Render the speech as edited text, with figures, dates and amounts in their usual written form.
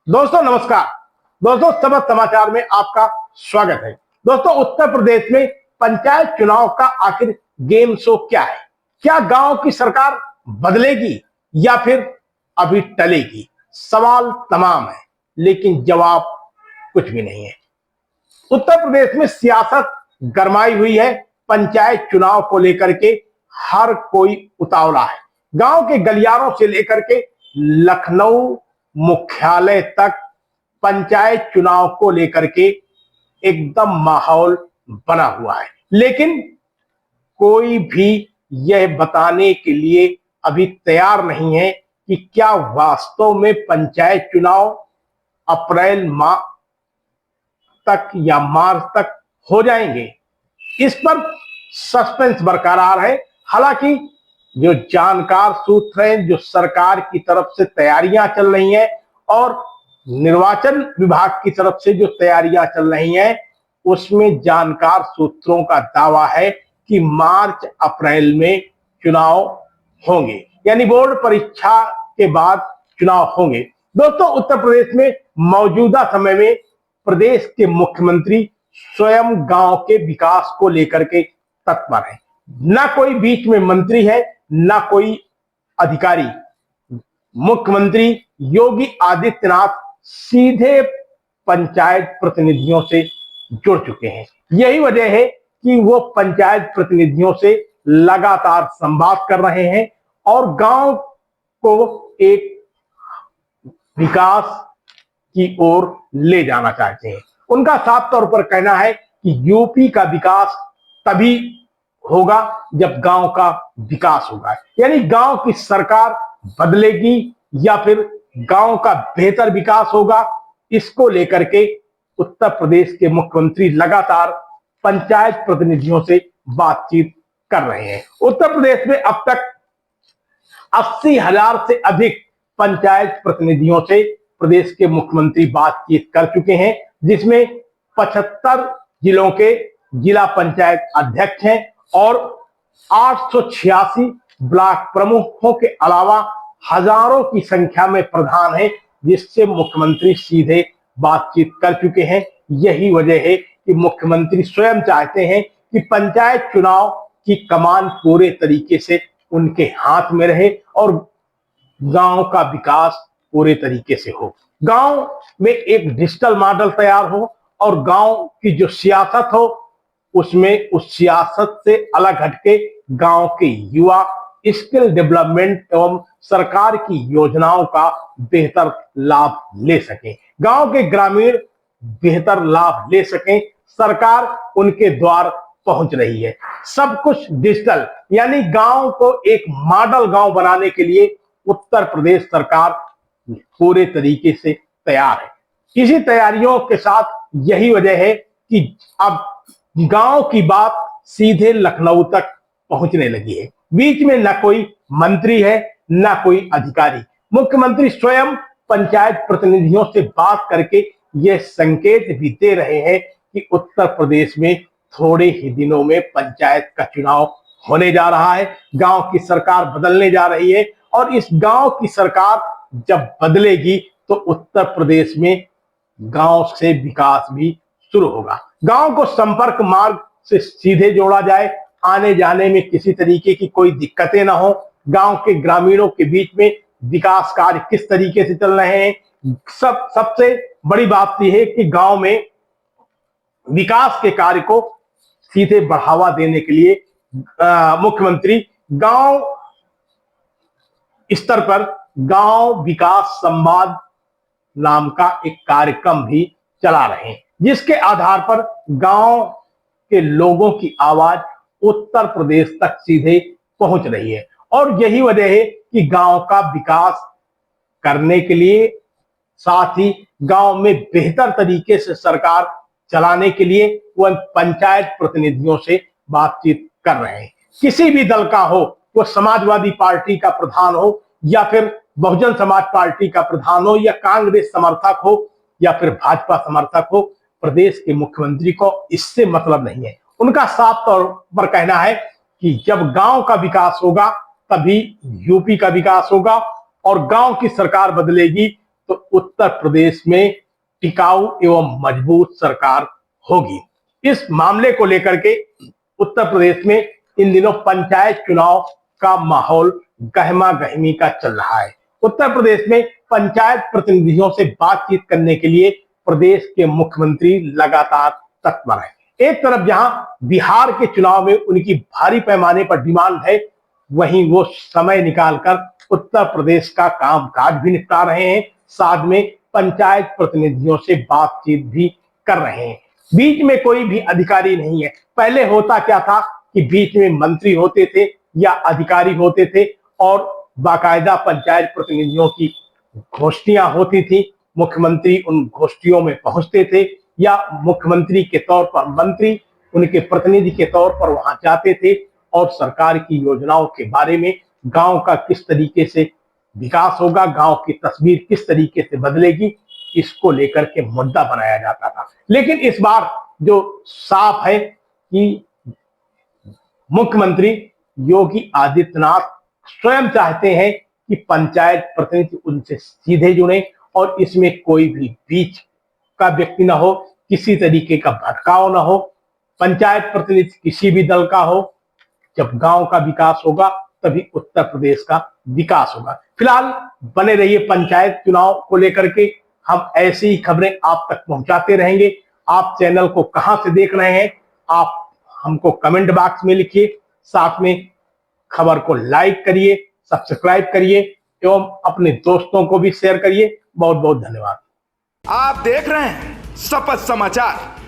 दोस्तों नमस्कार। दोस्तों सबक समाचार में आपका स्वागत है। दोस्तों उत्तर प्रदेश में पंचायत चुनाव का आखिर गेम शो क्या है? क्या गांव की सरकार बदलेगी या फिर अभी टलेगी? सवाल तमाम है लेकिन जवाब कुछ भी नहीं है। उत्तर प्रदेश में सियासत गरमाई हुई है। पंचायत चुनाव को लेकर के हर कोई उतावला है। गांव के गलियारों से लेकर के लखनऊ मुख्यालय तक पंचायत चुनाव को लेकर के एकदम माहौल बना हुआ है, लेकिन कोई भी यह बताने के लिए अभी तैयार नहीं है कि क्या वास्तव में पंचायत चुनाव अप्रैल माह तक या मार्च तक हो जाएंगे। इस पर सस्पेंस बरकरार है। हालांकि जो जानकार सूत्र हैं, जो सरकार की तरफ से तैयारियां चल रही हैं और निर्वाचन विभाग की तरफ से जो तैयारियां चल रही हैं, उसमें जानकार सूत्रों का दावा है कि मार्च अप्रैल में चुनाव होंगे, यानी बोर्ड परीक्षा के बाद चुनाव होंगे। दोस्तों उत्तर प्रदेश में मौजूदा समय में प्रदेश के मुख्यमंत्री स्वयं गांव के विकास को लेकर के तत्पर है। ना कोई बीच में मंत्री है, ना कोई अधिकारी। मुख्यमंत्री योगी आदित्यनाथ सीधे पंचायत प्रतिनिधियों से जुड़ चुके हैं। यही वजह है कि वो पंचायत प्रतिनिधियों से लगातार संवाद कर रहे हैं और गांव को एक विकास की ओर ले जाना चाहते हैं। उनका साफ तौर पर कहना है कि यूपी का विकास तभी होगा जब गांव का विकास होगा, यानी गांव की सरकार बदलेगी या फिर गांव का बेहतर विकास होगा। इसको लेकर के उत्तर प्रदेश के मुख्यमंत्री लगातार पंचायत प्रतिनिधियों से बातचीत कर रहे हैं। उत्तर प्रदेश में अब तक 80,000 से अधिक पंचायत प्रतिनिधियों से प्रदेश के मुख्यमंत्री बातचीत कर चुके हैं, जिसमें 75 जिलों के जिला पंचायत अध्यक्ष हैं और 886 ब्लॉक प्रमुखों के अलावा हजारों की संख्या में प्रधान हैं, जिससे मुख्यमंत्री सीधे बातचीत कर चुके हैं। यही वजह है कि मुख्यमंत्री स्वयं चाहते हैं कि पंचायत चुनाव की कमान पूरे तरीके से उनके हाथ में रहे और गांव का विकास पूरे तरीके से हो। गांव में एक डिजिटल मॉडल तैयार हो और गांव की जो सियासत हो उसमें उस सियासत से अलग हटके गांव के युवा स्किल डेवलपमेंट एवं सरकार की योजनाओं का बेहतर लाभ ले सकें, गांव के ग्रामीण बेहतर लाभ ले सकें। सरकार उनके द्वार पहुंच रही है। सब कुछ डिजिटल, यानी गांव को एक मॉडल गांव बनाने के लिए उत्तर प्रदेश सरकार पूरे तरीके से तैयार है। इसी तैयारियों के साथ यही वजह है कि अब गांव की बात सीधे लखनऊ तक पहुंचने लगी है। बीच में न कोई मंत्री है, न कोई अधिकारी। मुख्यमंत्री स्वयं पंचायत प्रतिनिधियों से बात करके यह संकेत भी दे रहे हैं कि उत्तर प्रदेश में थोड़े ही दिनों में पंचायत का चुनाव होने जा रहा है। गांव की सरकार बदलने जा रही है और इस गांव की सरकार जब बदलेगी तो उत्तर प्रदेश में गांव से विकास भी शुरू होगा। गांव को संपर्क मार्ग से सीधे जोड़ा जाए, आने जाने में किसी तरीके की कोई दिक्कतें ना हो। गांव के ग्रामीणों के बीच में विकास कार्य किस तरीके से चल रहे हैं। सबसे बड़ी बात यह है कि गांव में विकास के कार्य को सीधे बढ़ावा देने के लिए मुख्यमंत्री गांव स्तर पर गांव विकास संवाद नाम का एक कार्यक्रम भी चला रहे हैं, जिसके आधार पर गांव के लोगों की आवाज उत्तर प्रदेश तक सीधे पहुंच रही है। और यही वजह है कि गांव का विकास करने के लिए, साथ ही गांव में बेहतर तरीके से सरकार चलाने के लिए वह पंचायत प्रतिनिधियों से बातचीत कर रहे हैं। किसी भी दल का हो, वो समाजवादी पार्टी का प्रधान हो या फिर बहुजन समाज पार्टी का प्रधान हो या कांग्रेस समर्थक हो या फिर भाजपा समर्थक हो, प्रदेश के मुख्यमंत्री को इससे मतलब नहीं है। उनका साफ तौर पर कहना है कि जब गांव का विकास होगा तभी यूपी का विकास होगा और गांव की सरकार बदलेगी तो उत्तर प्रदेश में टिकाऊ एवं मजबूत सरकार होगी। इस मामले को लेकर के उत्तर प्रदेश में इन दिनों पंचायत चुनाव का माहौल गहमा गहमी का चल रहा है। उत्तर प्रदेश में पंचायत प्रतिनिधियों से बातचीत करने के लिए प्रदेश के मुख्यमंत्री लगातार तत्पर हैं। एक तरफ जहां बिहार के चुनाव में उनकी भारी पैमाने पर डिमांड है, वहीं वो समय निकालकर उत्तर प्रदेश का कामकाज भी निपटा रहे हैं, साथ में पंचायत प्रतिनिधियों से बातचीत भी कर रहे हैं। बीच में कोई भी अधिकारी नहीं है। पहले होता क्या था कि बीच में मंत्री होते थे या अधिकारी होते थे और बाकायदा पंचायत प्रतिनिधियों की गोष्ठियां होती थी। मुख्यमंत्री उन गोष्ठियों में पहुंचते थे या मुख्यमंत्री के तौर पर मंत्री उनके प्रतिनिधि के तौर पर वहां जाते थे और सरकार की योजनाओं के बारे में, गांव का किस तरीके से विकास होगा, गांव की तस्वीर किस तरीके से बदलेगी, इसको लेकर के मुद्दा बनाया जाता था। लेकिन इस बार जो साफ है कि मुख्यमंत्री योगी आदित्यनाथ स्वयं चाहते हैं कि पंचायत प्रतिनिधि उनसे सीधे जुड़े और इसमें कोई भी बीच का व्यक्ति ना हो, किसी तरीके का भटकाव ना हो। पंचायत प्रतिनिधि किसी भी दल का हो, जब गांव का विकास होगा तभी उत्तर प्रदेश का विकास होगा। फिलहाल बने रहिए पंचायत चुनाव को लेकर के, हम ऐसी ही खबरें आप तक पहुंचाते रहेंगे। आप चैनल को कहां से देख रहे हैं, आप हमको कमेंट बॉक्स में लिखिए, साथ में खबर को लाइक करिए, सब्सक्राइब करिए एवं अपने दोस्तों को भी शेयर करिए। बहुत बहुत धन्यवाद। आप देख रहे हैं शपथ समाचार।